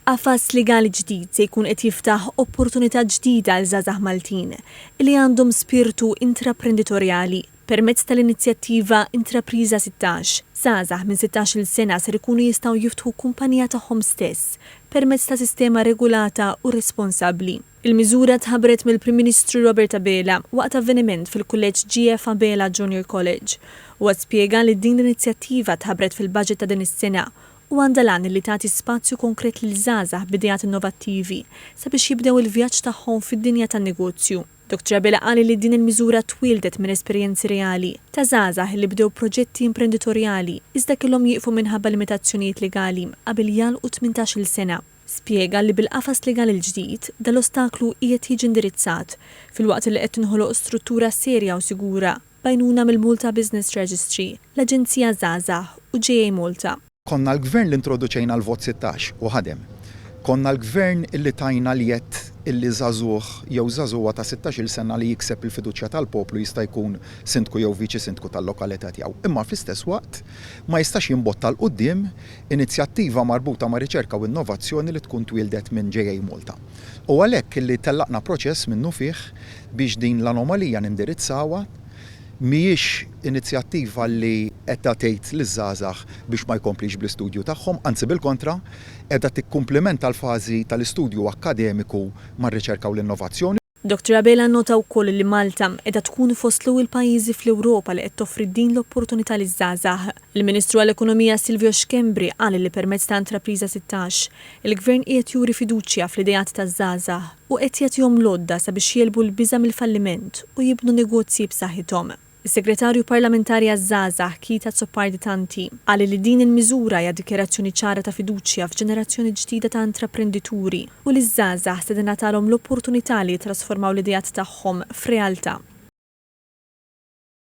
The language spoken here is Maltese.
Qafas legali ġdid se jkun qed jiftaħ opportunità ġdida għal żgħażagħ Maltin li għandhom spiritu intraprenditorjali permezz tal-inizjattiva Intrapriża 16. Żgħażagħ minn 16-il sena ser ikunu jistgħu jiftħu kumpanija tagħhom stess permezz ta' sistema regolata u responsabbli. Il-miżura tħabbret mill-Prim Ministru Robert Abela waqt avveniment fil-Kulleġġ GF Abela Junior College u spjega li din l-inizjattiva tħabbret fil-budget ta' din is-sena u għandha lan li tagħti spazju konkret lil żgħażagħ b'idejat innovattivi sabiex jibdew il-vjaġġ tagħhom fid-dinja tan-negozju. Dr. Abela qal li din il-miżura twildet minn esperjenzi reali ta' żgħażagħ li bdew proġetti imprenditorjali iżda kellhom jieqfu minħabba limitazzjonijiet legali qabel jalqu 18-il sena. Spjega li bil-qafas legali l-ġdid dal-ostaklu qiegħed jiġi indirizzat filwaqt li qed tinħoloq struttura serja u sigura bajnuna mill-Malta Business Registry, l-Aġenzija Żgħażagħ u JA Malta. Konna l-gvern li introduċejna l-vot 16 u ħadem. Konna l-gvern illi tajna li jett illi żagħżugħ jew żagħżugħa ta' 16-il sena li jikseb il-fiduċja tal-poplu jista' jkun sindku jew viċi sindku tal-lokalità tiegħu. Imma fl-istess waqt ma jistax jinbotta l qudiem inizjattiva marbuta ma' riċerka u innovazzjoni li tkun twildet minn JA Malta. U għalhekk illi tellaqna proċess minnu fih biex din l-anomalija nindirizzawha mhijiex inizjattiva li qed tgħid liż-żgħażagħ biex ma jkomplix bl-istudju tagħhom, anzi bil-kontra, qiegħda tikkumplementa l-fażi tal-istudju akademiku mar-riċerka u l-innovazzjoni. Dr. Abela nota wkoll li Malta qiegħda tkun fost l-ewwel pajjiżi fl-Ewropa li qed toffri din l-opportunità liż-żgħażagħ. Il-Ministru għall-Ekonomija Silvio Xkembri qal li permezz ta' Intrapriża 16 il-Gvern qiegħed juri fiduċja fl-idejat taż-żgħażagħ u qed jagħtihom lodda sabiex jelbu l-biża' mill-falliment u jibnu negozji b'saħħithom. Is-Segretarju Parlamentari għaż-żgħażagħ Kita Zoppardi-Tanti qal li din il-miżura hija dikjarazzjoni ċara ta' fiduċja f'ġenerazzjoni ġdida ta' intraprendituri u li ż-żgħażagħ se tingħatalhom l-opportunità li jitrasformaw l-idejat tagħhom f'realtà.